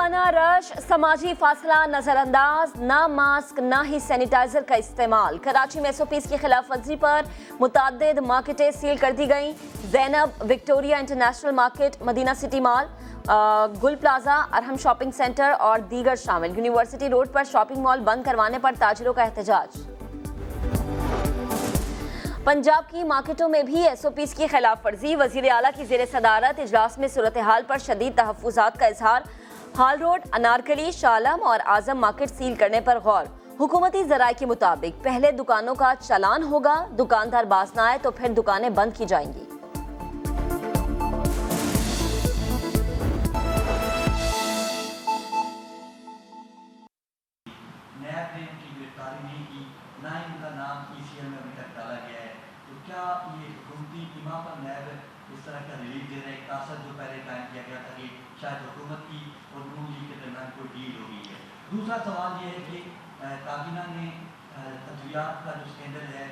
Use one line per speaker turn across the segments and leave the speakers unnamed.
خانہ رش، سماجی فاصلہ نظر انداز، نہ ماسک نہ ہی سینیٹائزر کا استعمال۔ کراچی میں SOPs کی خلاف ورزی پر متعدد مارکیٹیں سیل کر دی گئیں۔ زینب، وکٹوریہ انٹرنیشنل مارکیٹ، مدینہ سٹی مال، گل پلازا، ارحم شاپنگ سینٹر اور دیگر شامل۔ یونیورسٹی روڈ پر شاپنگ مال بند کروانے پر تاجروں کا احتجاج۔ پنجاب کی مارکیٹوں میں بھی SOPs کی خلاف ورزی۔ وزیر اعلیٰ کی زیر صدارت اجلاس میں صورتحال پر شدید تحفظات کا اظہار۔ ہال روڈ، انارکلی، شالم اور اعظم مارکیٹ سیل کرنے پر غور۔ حکومتی ذرائع کے مطابق پہلے دکانوں کا چالان ہوگا، دکاندار باز نہ آئے تو پھر دکانیں بند کی جائیں گی۔
نیب نے ان کی گرفتاری نہیں کی، نہ ان کا نام ECL میں ابھی تک ڈالا گیا ہے، تو کیا یہ حکومتی ٹیموں پر نیب اس طرح کا ریلیف دے رہے ہیں؟ تاثر جو پہلے قائم کیا گیا تھا کہ شاید حکومت کی اور نون لیگ کے درمیان کوئی ڈیل ہو گئی ہے۔ دوسرا سوال یہ ہے کہ کابینہ نے ادویات کا جو اسکینڈل ہے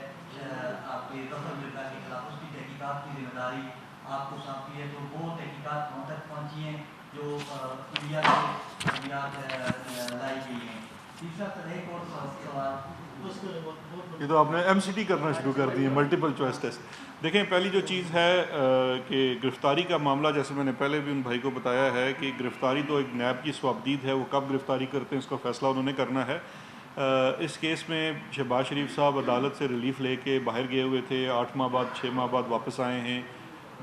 آپ کے ظفر مرزا کے خلاف، اس کی تحقیقات کی ذمہ داری آپ کو سونپی ہے، تو وہ تحقیقات کہاں تک پہنچی ہیں جو انڈیا سے ادویات لائی گئی ہیں؟ تیسرا ایک اور سوال،
یہ تو آپ نے MCT کرنا شروع کر دی ہے، ملٹیپل چوائس ٹیسٹ۔ دیکھیں، پہلی جو چیز ہے کہ گرفتاری کا معاملہ، جیسے میں نے پہلے بھی ان بھائی کو بتایا ہے کہ گرفتاری تو ایک نیب کی سوابدید ہے، وہ کب گرفتاری کرتے ہیں اس کا فیصلہ انہوں نے کرنا ہے۔ اس کیس میں شہباز شریف صاحب عدالت سے ریلیف لے کے باہر گئے ہوئے تھے، 8 ماہ بعد 6 ماہ بعد واپس آئے ہیں۔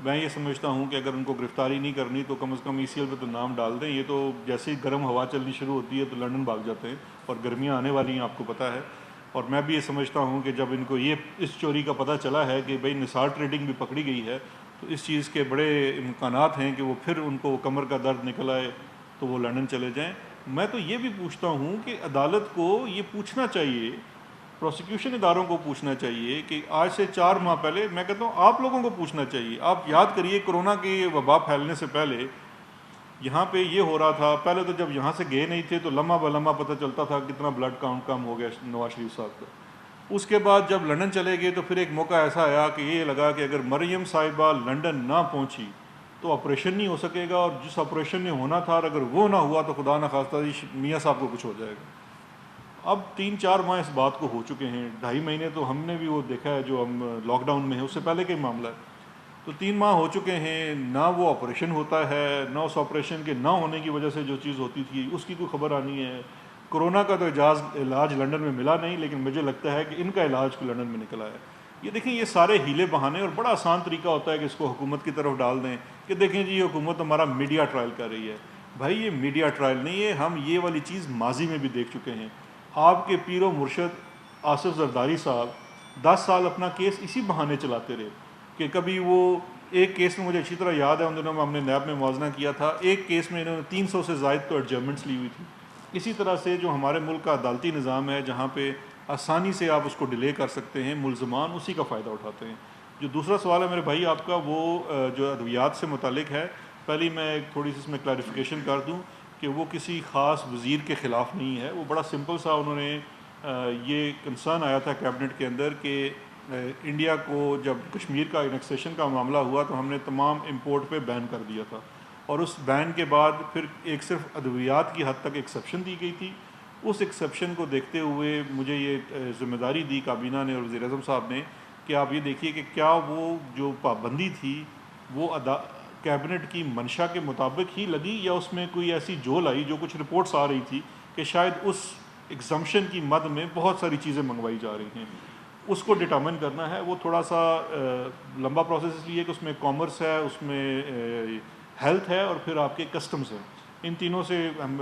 میں یہ سمجھتا ہوں کہ اگر ان کو گرفتاری نہیں کرنی تو کم از کم ECL پہ تو نام ڈال دیں۔ یہ تو جیسے ہی گرم ہوا چلنی شروع ہوتی ہے تو لندن بھاگ جاتے ہیں، اور گرمیاں آنے والی ہیں، آپ کو پتہ ہے۔ اور میں بھی یہ سمجھتا ہوں کہ جب ان کو اس چوری کا پتہ چلا ہے کہ بھئی نثار ٹریڈنگ بھی پکڑی گئی ہے، تو اس چیز کے بڑے امکانات ہیں کہ وہ پھر ان کو کمر کا درد نکل آئے تو وہ لندن چلے جائیں۔ میں تو یہ بھی پوچھتا ہوں کہ عدالت کو یہ پوچھنا چاہیے، پروسیکیوشن اداروں کو پوچھنا چاہیے کہ آج سے 4 ماہ پہلے، میں کہتا ہوں آپ لوگوں کو پوچھنا چاہیے۔ آپ یاد کریے کرونا کی وبا پھیلنے سے پہلے یہاں پہ یہ ہو رہا تھا، پہلے تو جب یہاں سے گئے نہیں تھے تو لمحہ بلمحہ پتہ چلتا تھا کتنا بلڈ کاؤنٹ کم ہو گیا نواز شریف صاحب کا۔ اس کے بعد جب لندن چلے گئے تو پھر ایک موقع ایسا آیا کہ یہ لگا کہ اگر مریم صاحبہ لندن نہ پہنچی تو آپریشن نہیں ہو سکے گا، اور جس آپریشن نے ہونا تھا اگر وہ نہ ہوا تو خدا نخواستہ میاں صاحب کو کچھ ہو جائے گا۔ اب 3-4 ماہ اس بات کو ہو چکے ہیں، 2.5 مہینے تو ہم نے بھی وہ دیکھا ہے جو ہم لاک ڈاؤن میں ہیں، اس سے پہلے کا ہی معاملہ ہے۔ تو 3 ماہ ہو چکے ہیں، نہ وہ آپریشن ہوتا ہے، نہ اس آپریشن کے نہ ہونے کی وجہ سے جو چیز ہوتی تھی اس کی کوئی خبر آنی ہے۔ کرونا کا تو علاج لندن میں ملا نہیں، لیکن مجھے لگتا ہے کہ ان کا علاج کو لندن میں نکلا ہے۔ یہ دیکھیں، یہ سارے ہیلے بہانے، اور بڑا آسان طریقہ ہوتا ہے کہ اس کو حکومت کی طرف ڈال دیں کہ دیکھیں جی یہ حکومت ہمارا میڈیا ٹرائل کر رہی ہے۔ بھائی یہ میڈیا ٹرائل نہیں ہے، ہم یہ والی چیز ماضی میں بھی دیکھ چکے ہیں۔ آپ کے پیر و مرشد آصف زرداری صاحب 10 سال اپنا کیس اسی بہانے چلاتے رہے کہ کبھی وہ ایک کیس میں مجھے اچھی طرح یاد ہے، ان دنوں میں ہم نے نیب میں موازنہ کیا تھا، ایک کیس میں انہوں نے 300 سے زائد تو ایڈجرمنٹس لی ہوئی تھی۔ اسی طرح سے جو ہمارے ملک کا عدالتی نظام ہے جہاں پہ آسانی سے آپ اس کو ڈیلے کر سکتے ہیں، ملزمان اسی کا فائدہ اٹھاتے ہیں۔ جو دوسرا سوال ہے میرے بھائی آپ کا، وہ جو ادویات سے متعلق ہے، پہلی میں ایک تھوڑی سی اس میں کلیریفیکیشن کر دوں کہ وہ کسی خاص وزیر کے خلاف نہیں ہے۔ وہ بڑا سمپل سا انہوں نے یہ کنسرن آیا تھا کیبنٹ کے اندر کہ انڈیا کو جب کشمیر کا انیکسیشن کا معاملہ ہوا تو ہم نے تمام امپورٹ پہ بین کر دیا تھا، اور اس بین کے بعد پھر ایک صرف ادویات کی حد تک ایکسیپشن دی گئی تھی۔ اس ایکسیپشن کو دیکھتے ہوئے مجھے یہ ذمہ داری دی کابینہ نے اور وزیر اعظم صاحب نے کہ آپ یہ دیکھیے کہ کیا وہ جو پابندی تھی وہ کیبنٹ کی منشا کے مطابق ہی لگی، یا اس میں کوئی ایسی جول آئی جو کچھ رپورٹس آ رہی تھی کہ شاید اس ایگزمپشن کی مد میں بہت ساری چیزیں منگوائی جا رہی ہیں۔ اس کو ڈٹرمن کرنا ہے، وہ تھوڑا سا لمبا پروسیس اس لیے کہ اس میں کامرس ہے، اس میں ہیلتھ ہے، اور پھر آپ کے کسٹمز ہیں۔ ان تینوں سے ہم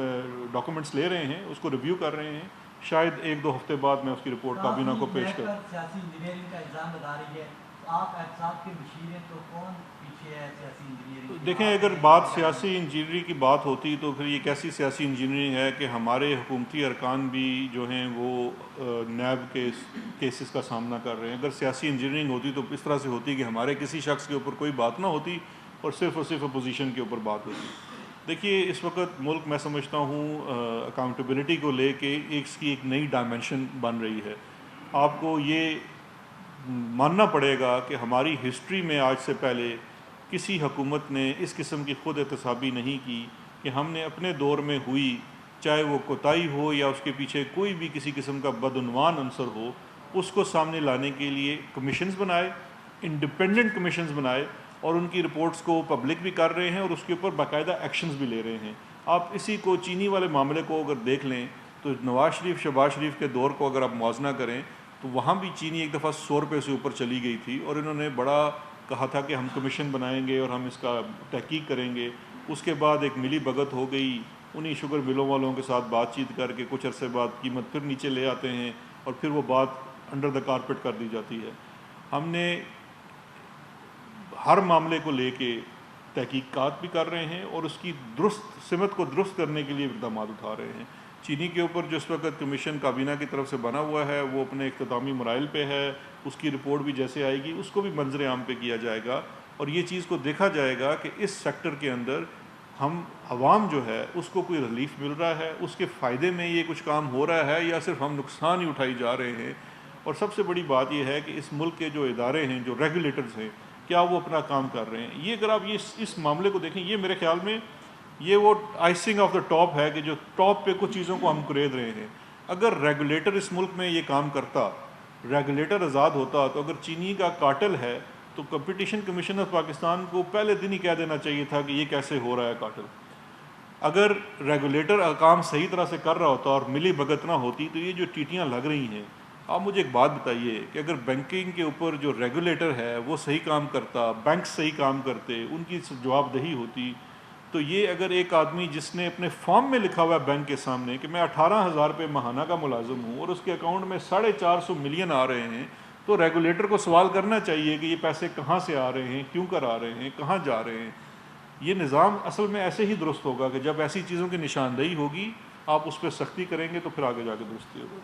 ڈاکومنٹس لے رہے ہیں، اس کو ریویو کر رہے ہیں، شاید 1-2 ہفتے بعد میں اس کی رپورٹ کابینہ کو پیش کروں۔
سیاسی انجینئرنگ کا الزام لگا رہی ہے، آپ احتساب کے مشیر ہیں، تو کون پیچھے ہے سیاسی انجینئرنگ؟
دیکھیں، اگر بات سیاسی انجینئرنگ کی بات ہوتی تو پھر یہ کیسی سیاسی انجینئرنگ ہے کہ ہمارے حکومتی ارکان بھی جو ہیں وہ نیب کے کیسز کا سامنا کر رہے ہیں۔ اگر سیاسی انجینئرنگ ہوتی تو اس طرح سے ہوتی کہ ہمارے کسی شخص کے اوپر کوئی بات نہ ہوتی اور صرف اپوزیشن کے اوپر بات ہوتی۔ دیکھیے، اس وقت ملک میں سمجھتا ہوں اکاؤنٹیبلٹی کو لے کے اس کی ایک نئی ڈائمنشن بن رہی ہے۔ آپ کو یہ ماننا پڑے گا کہ ہماری ہسٹری میں آج سے پہلے کسی حکومت نے اس قسم کی خود احتسابی نہیں کی کہ ہم نے اپنے دور میں ہوئی، چاہے وہ کوتاہی ہو یا اس کے پیچھے کوئی بھی کسی قسم کا بدعنوان عنصر ہو، اس کو سامنے لانے کے لیے کمیشنز بنائے، انڈیپینڈنٹ کمیشنز بنائے، اور ان کی رپورٹس کو پبلک بھی کر رہے ہیں اور اس کے اوپر باقاعدہ ایکشنز بھی لے رہے ہیں۔ آپ اسی کو چینی والے معاملے کو اگر دیکھ لیں تو نواز شریف شہباز شریف کے دور کو اگر آپ موازنہ کریں تو وہاں بھی چینی ایک دفعہ 100 روپے سے اوپر چلی گئی تھی، اور انہوں نے بڑا کہا تھا کہ ہم کمیشن بنائیں گے اور ہم اس کا تحقیق کریں گے۔ اس کے بعد ایک ملی بھگت ہو گئی، انہی شوگر ملوں والوں کے ساتھ بات چیت کر کے کچھ عرصے بعد قیمت پھر نیچے لے آتے ہیں اور پھر وہ بات انڈر دا کارپیٹ کر دی جاتی ہے۔ ہم نے ہر معاملے کو لے کے تحقیقات بھی کر رہے ہیں اور اس کی درست سمت کو درست کرنے کے لیے اقدامات اٹھا رہے ہیں۔ چینی کے اوپر جو اس وقت کمیشن کابینہ کی طرف سے بنا ہوا ہے وہ اپنے اختتامی مراحل پہ ہے، اس کی رپورٹ بھی جیسے آئے گی اس کو بھی منظر عام پہ کیا جائے گا، اور یہ چیز کو دیکھا جائے گا کہ اس سیکٹر کے اندر ہم عوام جو ہے اس کو کوئی ریلیف مل رہا ہے، اس کے فائدے میں یہ کچھ کام ہو رہا ہے یا صرف ہم نقصان ہی اٹھائی جا رہے ہیں۔ اور سب سے بڑی بات یہ ہے کہ اس ملک کے جو ادارے ہیں، جو ریگولیٹرز ہیں، کیا وہ اپنا کام کر رہے ہیں۔ یہ اگر آپ اس معاملے کو دیکھیں، یہ میرے خیال میں یہ وہ آئسنگ آف دا ٹاپ ہے کہ جو ٹاپ پہ کچھ چیزوں کو ہم کرید رہے ہیں۔ اگر ریگولیٹر اس ملک میں یہ کام کرتا، ریگولیٹر آزاد ہوتا، تو اگر چینی کا کارٹل ہے تو کمپٹیشن کمیشن آف پاکستان کو پہلے دن ہی کہہ دینا چاہیے تھا کہ یہ کیسے ہو رہا ہے کارٹل۔ اگر ریگولیٹر کام صحیح طرح سے کر رہا ہوتا اور ملی بھگت نہ ہوتی تو یہ جو ٹیٹیاں لگ رہی ہیں، آپ مجھے ایک بات بتائیے کہ اگر بینکنگ کے اوپر جو ریگولیٹر ہے وہ صحیح کام کرتا، بینک صحیح کام کرتے، ان کی جواب دہی ہوتی، تو یہ اگر ایک آدمی جس نے اپنے فارم میں لکھا ہوا ہے بینک کے سامنے کہ میں 18,000 روپے ماہانہ کا ملازم ہوں اور اس کے اکاؤنٹ میں 450 ملین آ رہے ہیں، تو ریگولیٹر کو سوال کرنا چاہیے کہ یہ پیسے کہاں سے آ رہے ہیں، کیوں کر آ رہے ہیں، کہاں جا رہے ہیں۔ یہ نظام اصل میں ایسے ہی درست ہوگا کہ جب ایسی چیزوں کی نشاندہی ہوگی، آپ اس پہ سختی کریں گے تو پھر آگے جا کے درستی ہوگی۔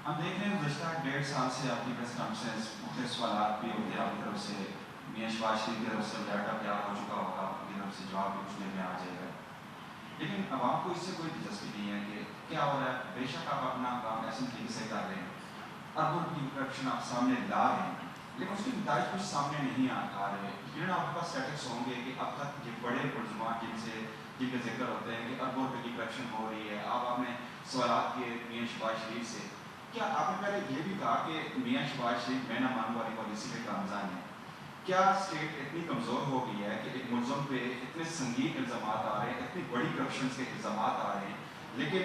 ہم دیکھ رہے ہیں گزشتہ 1.5 سال سے آپ کی پریس کانفرنس مختلف سوالات بھی ہوتے ہیں، آپ کی طرف سے میاں شہباز شریف کی طرف سے ڈاٹا تیار ہو چکا ہوگا، آپ کی طرف سے جواب بھی کچھ دیر میں آ جائے گا، لیکن عوام کو اس سے کوئی دلچسپی نہیں ہے کہ کیا ہو رہا ہے۔ بے شک آپ اپنا کام ایسے طریقے سے کر رہے ہیں، اربوں کی کرپشن آپ سامنے لا رہے ہیں، لیکن اس کی نتائج کچھ سامنے نہیں آ رہے۔ یقیناً آپ کے پاس اسٹیٹکس ہوں گے کہ اب تک یہ بڑے ملزمان جن کا ذکر ہوتے ہیں کہ اربوں روپے کی کرپشن ہو رہی ہے، آپ نے سوالات کیے میاں شہباز شریف سے، کیا آپ نے پہلے یہ بھی کہا کہ میاں شہباز شریف میں نہ مانوں والی پالیسی پہ کامزان ہے؟ کیا اسٹیٹ اتنی کمزور ہو گئی ہے کہ ایک ملزم پہ اتنے سنگین الزامات آ رہے ہیں، اتنی بڑی کرپشن کے الزامات آ رہے ہیں، لیکن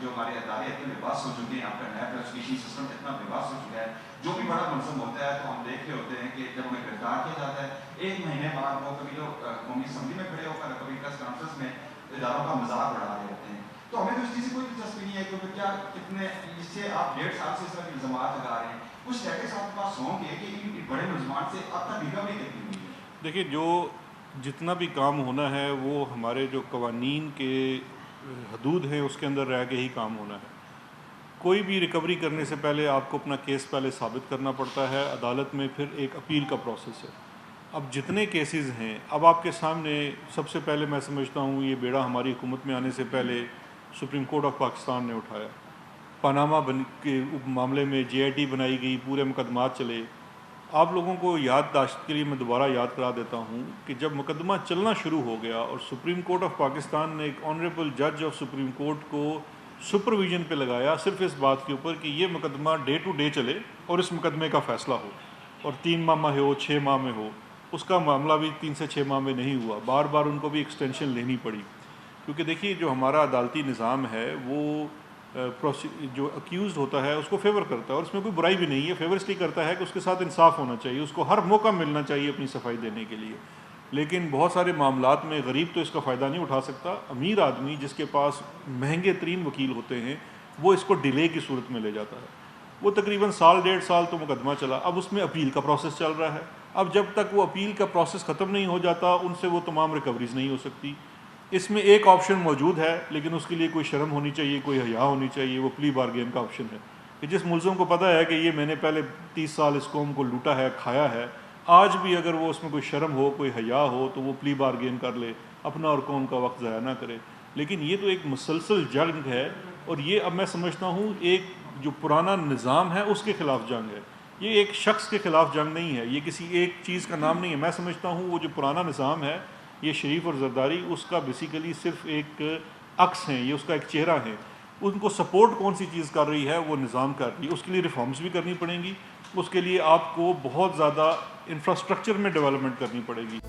جو ہمارے ادارے اتنے بے بس ہو چکے ہیں، آپ کا نیا پروسیکیوشن سسٹم اتنا بے بس ہو چکا ہے، جو بھی بڑا ملزم ہوتا ہے تو ہم دیکھ رہے ہوتے ہیں کہ جب انہیں گرفتار کیا جاتا ہے 1 مہینے بعد وہ کبھی تو قومی اسمبلی میں کھڑے ہو کر، کبھی پریس کانفرنس میں اداروں کا مذاق اڑا رہے ہوتے ہیں۔ تو ہمیں تو اس چیز سے کوئی دلچسپی نہیں ہے کیونکہ کیا کتنے اس سے آپ 1.5 سال سے اس طرح کے الزامات لگا رہے ہیں، کچھ اسٹیٹس آپ کے پاس ہوں گے کہ ان بڑے ملزمان سے اب تک ریکوری کتنی ہوئی ہے؟
دیکھیے، جو جتنا بھی کام ہونا ہے وہ ہمارے جو قوانین کے حدود ہیں اس کے اندر رہ کے ہی کام ہونا ہے۔ کوئی بھی ریکوری کرنے سے پہلے آپ کو اپنا کیس پہلے ثابت کرنا پڑتا ہے، عدالت میں پھر ایک اپیل کا پروسیس ہے۔ اب جتنے کیسز ہیں، اب آپ کے سامنے سب سے پہلے میں سمجھتا ہوں یہ بیڑا ہماری حکومت میں آنے سے پہلے سپریم کورٹ آف پاکستان نے اٹھایا۔ پاناما کے معاملے میں JIT بنائی گئی، پورے مقدمات چلے۔ آپ لوگوں کو یادداشت کے لیے میں دوبارہ یاد کرا دیتا ہوں کہ جب مقدمہ چلنا شروع ہو گیا اور سپریم کورٹ آف پاکستان نے ایک آنریبل جج آف سپریم کورٹ کو سپرویژن پہ لگایا صرف اس بات کے اوپر کہ یہ مقدمہ ڈے ٹو ڈے چلے اور اس مقدمے کا فیصلہ ہو، اور 3 ماہ میں ہو، 6 ماہ میں ہو۔ اس کا معاملہ بھی 3 سے 6 ماہ میں نہیں ہوا، بار بار ان کو بھی ایکسٹینشن لینی پڑی، کیونکہ دیکھیے جو ہمارا عدالتی نظام ہے وہ جو اکیوزڈ ہوتا ہے اس کو فیور کرتا ہے، اور اس میں کوئی برائی بھی نہیں ہے، فیور اس لیے کرتا ہے کہ اس کے ساتھ انصاف ہونا چاہیے، اس کو ہر موقع ملنا چاہیے اپنی صفائی دینے کے لیے۔ لیکن بہت سارے معاملات میں غریب تو اس کا فائدہ نہیں اٹھا سکتا، امیر آدمی جس کے پاس مہنگے ترین وکیل ہوتے ہیں وہ اس کو ڈیلے کی صورت میں لے جاتا ہے۔ وہ تقریباً 1.5 سال تو مقدمہ چلا، اب اس میں اپیل کا پروسیس چل رہا ہے۔ اب جب تک وہ اپیل کا پروسیس ختم نہیں ہو جاتا ان سے وہ تمام ریکوریز نہیں ہو سکتی۔ اس میں ایک آپشن موجود ہے، لیکن اس کے لیے کوئی شرم ہونی چاہیے، کوئی حیا ہونی چاہیے، وہ پلی بارگین کا آپشن ہے کہ جس ملزم کو پتہ ہے کہ یہ میں نے پہلے 30 سال اس قوم کو لوٹا ہے، کھایا ہے، آج بھی اگر وہ اس میں کوئی شرم ہو، کوئی حیا ہو تو وہ پلی بارگین کر لے، اپنا اور قوم کا وقت ضائع نہ کرے۔ لیکن یہ تو ایک مسلسل جنگ ہے، اور یہ اب میں سمجھتا ہوں ایک جو پرانا نظام ہے اس کے خلاف جنگ ہے، یہ ایک شخص کے خلاف جنگ نہیں ہے، یہ کسی ایک چیز کا نام نہیں ہے۔ میں سمجھتا ہوں وہ جو پرانا نظام ہے یہ شریف اور زرداری اس کا بیسیکلی صرف ایک عکس ہیں, یہ اس کا ایک چہرہ ہے. ان کو سپورٹ کون سی چیز کر رہی ہے, وہ نظام کر رہی ہے. اس کے لیے ریفارمز بھی کرنی پڑیں گی, اس کے لیے آپ کو بہت زیادہ انفراسٹرکچر میں ڈیولپمنٹ کرنی پڑے گی.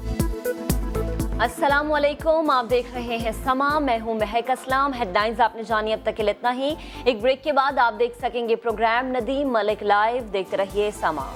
السلام علیکم, آپ دیکھ رہے ہیں سما, میں ہوں مہک اسلام. ہیڈ لائنز آپ نے جانی, اب تک کے لیے اتنا ہی. ایک بریک کے بعد آپ دیکھ سکیں گے پروگرام ندیم ملک لائیو. دیکھتے رہیے سما.